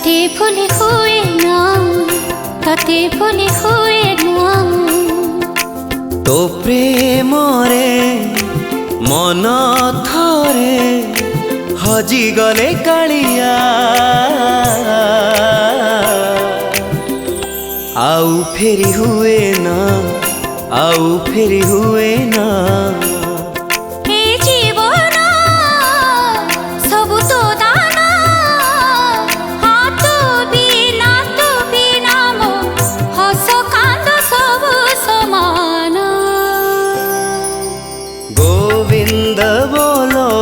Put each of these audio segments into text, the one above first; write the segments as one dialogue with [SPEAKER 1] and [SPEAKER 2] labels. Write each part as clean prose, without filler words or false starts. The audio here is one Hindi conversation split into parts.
[SPEAKER 1] तते भूली हुए ना, तते भूली हुए ना।
[SPEAKER 2] तो प्रेम रे मन थरे हजी गले कालिया, आउ फेरी हुए ना, आउ फेरी हुए ना।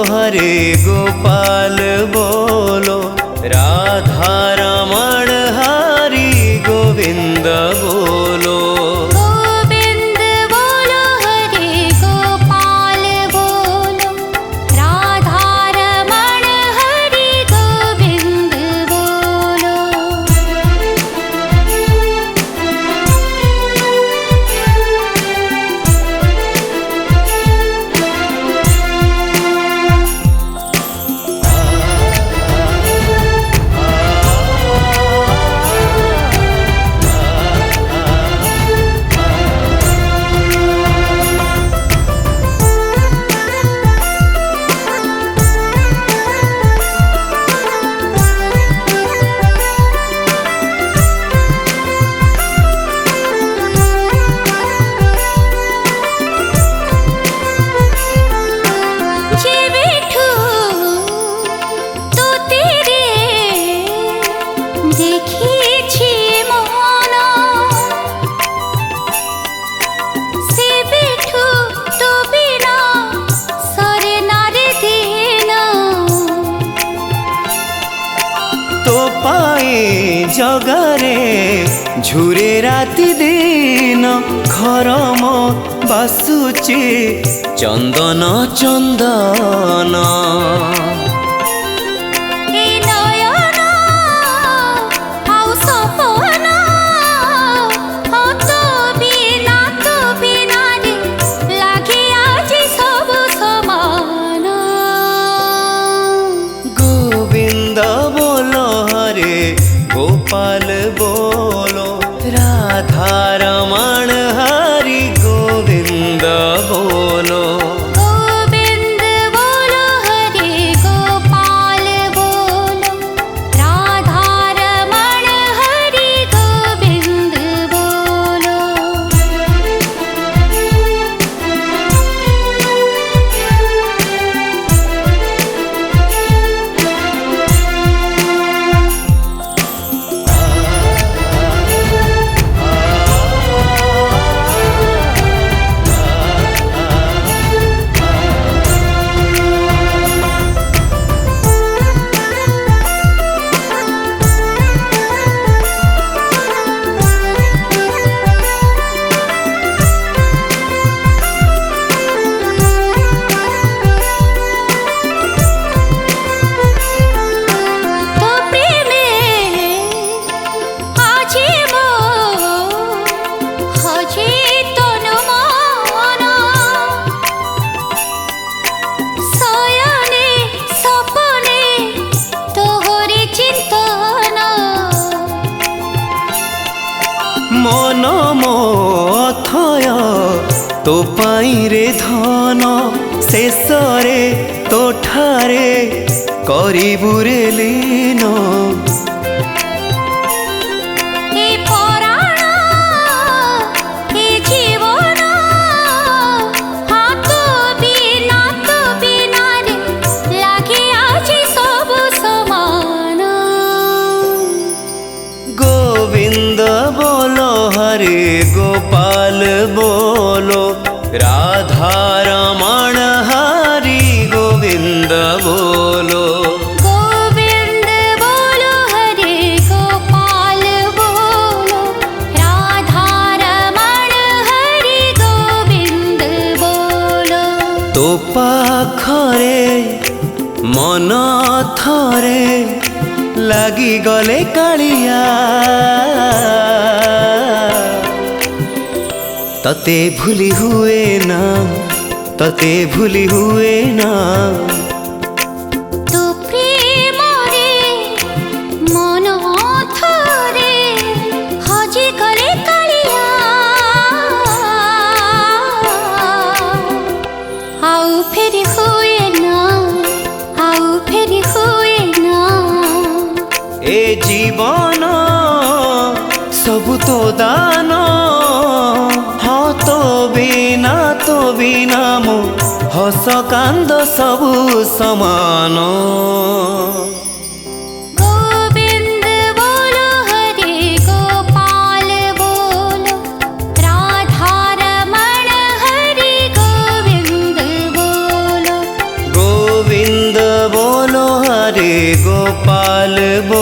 [SPEAKER 2] हरे गोपाल बोलो, राधा रमण हरि गोविंद बोलो।
[SPEAKER 1] गोविंद बोलो हरे गोपाल बोलो, राधा रमण हरि गोविंद बोलो।
[SPEAKER 2] तो पाए जगरे झुरे राति दिन, खरम बासुची चंदन चंदन। गोपाल बोलो, राधा रमण हरि गोविंद बोलो।
[SPEAKER 1] गोविंद बोलो हरे गोपाल बोलो, राधा रमण हरि गोविंद बोलो।
[SPEAKER 2] मन मोथय तो पाई रे धन, शेष रे तो ठारे करिबु रे लीन। गोविंद बोलो हरे गोपाल बोलो, राधा रमण हरि गोविंद बोलो।
[SPEAKER 1] गोविंद बोलो हरे गोपाल बोलो, राधा रमण हरि गोविंद बोलो।
[SPEAKER 2] तो पाखरे मन थरे लागी गले कालिया, तते भूली हुए ना, तते भूली हुए ना।
[SPEAKER 1] तो प्रेम रे मन
[SPEAKER 2] उदान हाँ तो बिना मो हस कांद सबु समान
[SPEAKER 1] गोविंद बोलो हरे गोपाल बोलो राधा रमण हरे गोविंद बोलो
[SPEAKER 2] गोविंद बोलो हरे गोपाल बोलो